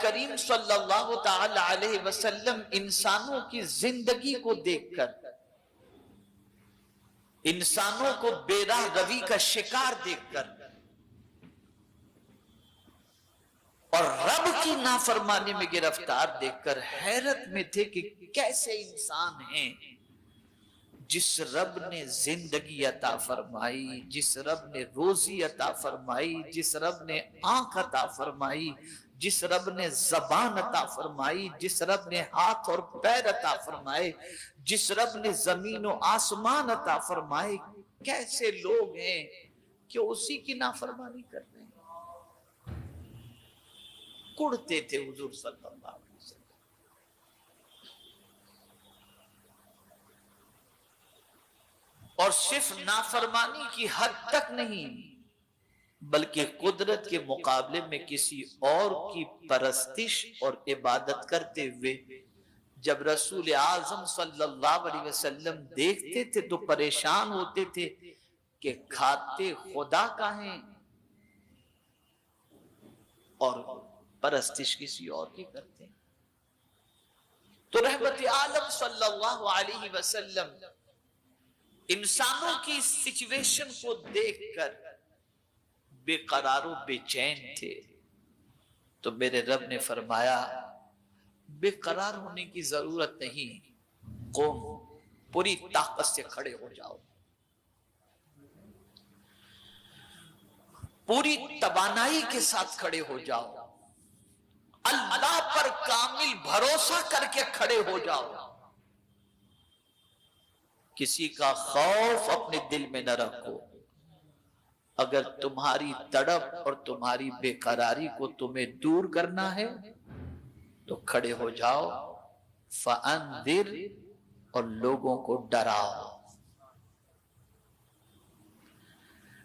کریم صلی اللہ تعالی علیہ وسلم انسانوں کی زندگی کو دیکھ کر، انسانوں کو بے راہ روی کا شکار دیکھ کر اور رب کی نافرمانی میں گرفتار دیکھ کر حیرت میں تھے کہ کیسے انسان ہیں جس رب نے زندگی عطا فرمائی، جس رب نے روزی عطا فرمائی، جس رب نے آنکھ عطا فرمائی، جس رب نے زبان عطا فرمائی، جس رب نے ہاتھ اور پیر عطا فرمائے، جس رب نے زمین و آسمان عطا فرمائے، کیسے لوگ ہیں کہ اسی کی نافرمانی کر رہے ہیں۔ کڑتے تھے حضور صلی اللہ علیہ وسلم، اور صرف نافرمانی کی حد تک نہیں بلکہ قدرت کے مقابلے میں کسی اور کی پرستش اور عبادت کرتے ہوئے جب رسول اعظم صلی اللہ علیہ وسلم دیکھتے تھے تو پریشان ہوتے تھے کہ کھاتے خدا کا ہیں اور پرستش کسی اور کی کرتے ہیں۔ تو رحمت عالم صلی اللہ علیہ وسلم انسانوں کی سچویشن کو دیکھ کر بے قرار و بے چین تھے، تو میرے رب نے فرمایا بے قرار ہونے کی ضرورت نہیں، قوم پوری طاقت سے کھڑے ہو جاؤ، پوری توانائی کے ساتھ کھڑے ہو جاؤ، اللہ پر کامل بھروسہ کر کے کھڑے ہو جاؤ، کسی کا خوف اپنے دل میں نہ رکھو، اگر تمہاری تڑپ اور تمہاری بے قراری کو تمہیں دور کرنا ہے تو کھڑے ہو جاؤ، فَأَنذِرْ، اور لوگوں کو ڈراؤ۔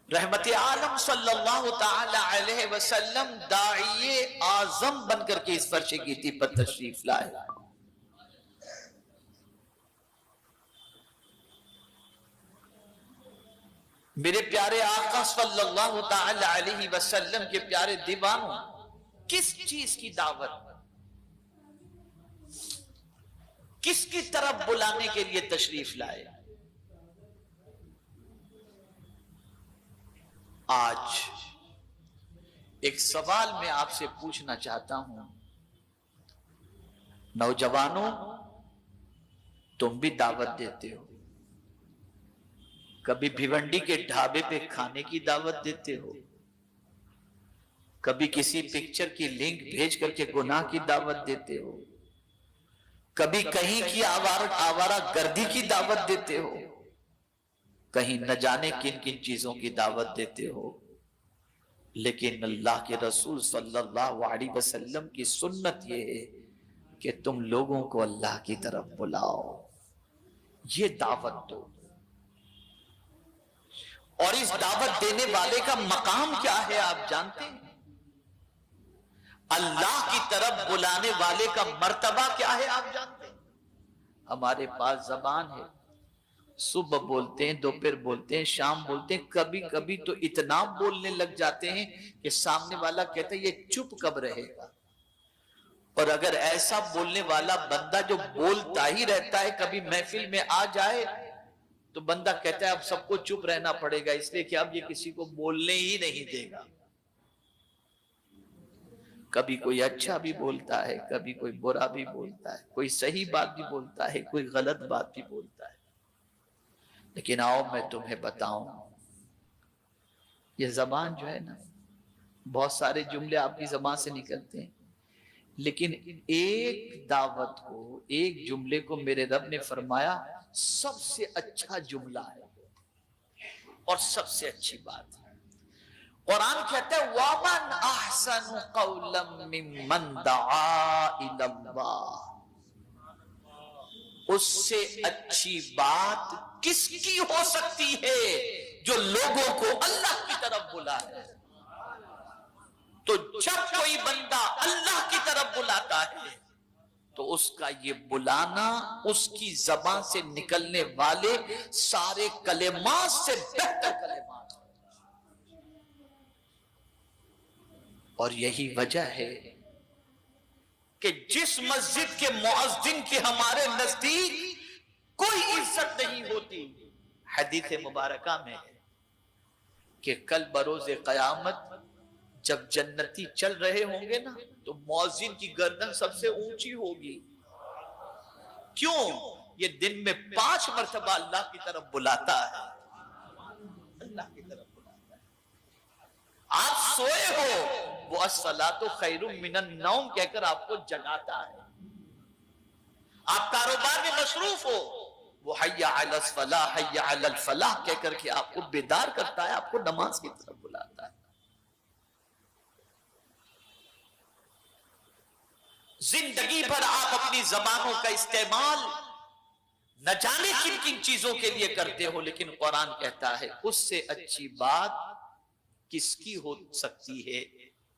رحمت عالم صلی اللہ تعالی علیہ وسلم داعی اعظم بن کر کے اس فرش گیتی پر تشریف لائے۔ میرے پیارے آقا صلی اللہ تعالی علیہ وسلم کے پیارے دیوانوں، کس چیز کی دعوت، کس کی طرف بلانے کے لیے تشریف لائے؟ آج ایک سوال میں آپ سے پوچھنا چاہتا ہوں، نوجوانوں تم بھی دعوت دیتے ہو، کبھی بھیونڈی کے ڈھابے پہ کھانے کی دعوت دیتے ہو، کبھی کسی پکچر کی لنک بھیج کر کے گناہ کی دعوت دیتے ہو، کبھی کہیں کی آوارہ گردی کی دعوت دیتے ہو، کہیں نہ جانے کن کن چیزوں کی دعوت دیتے ہو، لیکن اللہ کے رسول صلی اللہ علیہ وسلم کی سنت یہ ہے کہ تم لوگوں کو اللہ کی طرف بلاؤ، یہ دعوت دو۔ اور اس دعوت دینے والے کا مقام کیا ہے آپ جانتے ہیں؟ اللہ کی طرف بلانے والے کا مرتبہ کیا ہے آپ جانتے ہیں؟ ہمارے پاس زبان ہے، صبح بولتے ہیں، دوپہر بولتے ہیں، شام بولتے ہیں، کبھی کبھی تو اتنا بولنے لگ جاتے ہیں کہ سامنے والا کہتا ہے یہ چپ کب رہے گا۔ اور اگر ایسا بولنے والا بندہ جو بولتا ہی رہتا ہے کبھی محفل میں آ جائے تو بندہ کہتا ہے اب سب کو چپ رہنا پڑے گا، اس لیے کہ اب یہ کسی کو بولنے ہی نہیں دے گا۔ کبھی کوئی اچھا بھی بولتا ہے، کبھی کوئی برا بھی بولتا ہے، کوئی صحیح بات بھی بولتا ہے، کوئی غلط بات بھی بولتا ہے، لیکن آؤ میں تمہیں بتاؤں، یہ زبان جو ہے نا، بہت سارے جملے آپ کی زبان سے نکلتے ہیں، لیکن ایک دعوت کو، ایک جملے کو میرے رب نے فرمایا سب سے اچھا جملہ ہے اور سب سے اچھی بات ہے۔ قرآن کہتا ہے وَمَنْ أَحْسَنُ قَوْلًا مِّمَّنْ دَعَا إِلَى اللَّهِ، اس سے اچھی بات کس کی ہو سکتی ہے جو لوگوں کو اللہ کی طرف بلائے۔ تو جب کوئی بندہ اللہ کی طرف بلاتا ہے تو اس کا یہ بلانا اس کی زبان سے نکلنے والے سارے کلمات سے بہتر کلمات، اور یہی وجہ ہے کہ جس مسجد کے مؤذن کی ہمارے نزدیک کوئی عزت نہیں ہوتی، حدیث مبارکہ میں ہے کہ کل بروز قیامت جب جنتی چل رہے ہوں گے نا تو مؤذن کی گردن سب سے اونچی ہوگی. کیوں؟ یہ دن میں 5 مرتبہ اللہ کی طرف بلاتا ہے، اللہ کی طرف بلاتا ہے. آپ سوئے ہو، وہ الصلاۃ خیر من النوم کہہ کر آپ کو جگاتا ہے. آپ کاروبار میں مصروف ہو، وہ حی علی الصلاح حی علی الفلاح کہہ کر کے آپ کو بیدار کرتا ہے، آپ کو نماز کی طرف بلاتا ہے. زندگی بھر آپ اپنی زبانوں کا استعمال نہ جانے کن کن چیزوں کے لیے کرتے ہو، لیکن قرآن کہتا ہے اس سے اچھی بات کس کی ہو سکتی ہے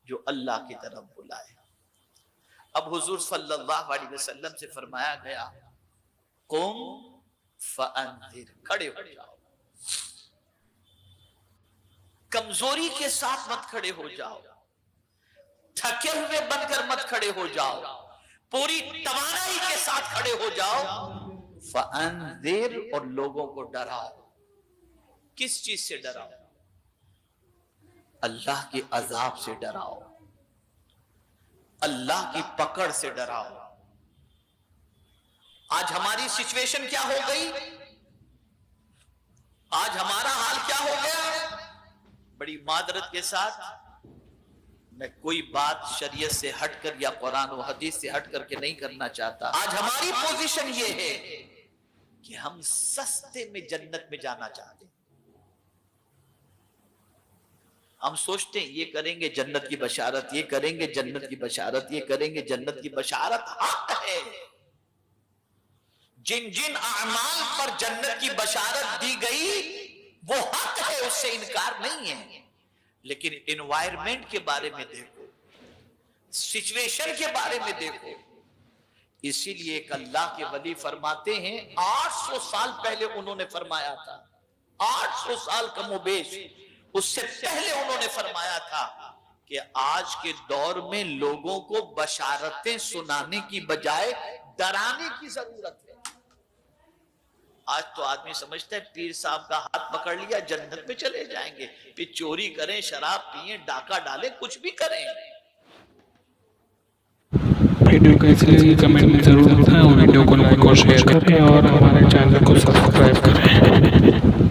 جو اللہ کی طرف بلائے. اب حضور صلی اللہ علیہ وسلم سے فرمایا گیا قم فانذر، کھڑے ہو جاؤ. کمزوری کے ساتھ مت کھڑے ہو جاؤ، تھکے ہوئے بن کر مت کھڑے ہو جاؤ، پوری توانائی کے ساتھ کھڑے ہو جاؤ. فانذر، اور لوگوں کو ڈراؤ. کس چیز سے ڈراؤ؟ اللہ کے عذاب سے ڈراؤ، اللہ کی پکڑ سے ڈراؤ. آج ہماری سچویشن کیا ہو گئی؟ آج ہمارا حال کیا ہو گیا؟ بڑی معذرت کے ساتھ میں کوئی بات شریعت سے ہٹ کر یا قرآن و حدیث سے ہٹ کر کے نہیں کرنا چاہتا. آج ہماری پوزیشن یہ ہے کہ ہم سستے میں جنت میں جانا چاہتے ہیں. ہم سوچتے ہیں یہ کریں گے جنت کی بشارت، یہ کریں گے جنت کی بشارت، یہ کریں گے جنت کی بشارت. حق ہے، جن جن اعمال پر جنت کی بشارت دی گئی وہ حق ہے، اس سے انکار نہیں ہے. لیکن انوائرمنٹ کے بارے میں دیکھو، سچویشن کے بارے میں دیکھو. اسی لیے ایک اللہ کے ولی فرماتے ہیں 800 سال پہلے انہوں نے فرمایا تھا، 800 سال کم و بیش اس سے پہلے انہوں نے فرمایا تھا کہ آج کے دور میں لوگوں کو بشارتیں سنانے کی بجائے ڈرانے کی ضرورت ہے. آج تو آدمی سمجھتا ہے پیر صاحب کا ہاتھ پکڑ لیا جنت میں چلے جائیں گے، پھر چوری کریں، شراب پیئیں، ڈاکہ ڈالیں، کچھ بھی کریں. ویڈیو کیسی لگی کمنٹ میں ضرور بتائیں، اور ویڈیو کو لائک اور شیئر کریں، اور ہمارے چینل کو سبسکرائب کریں.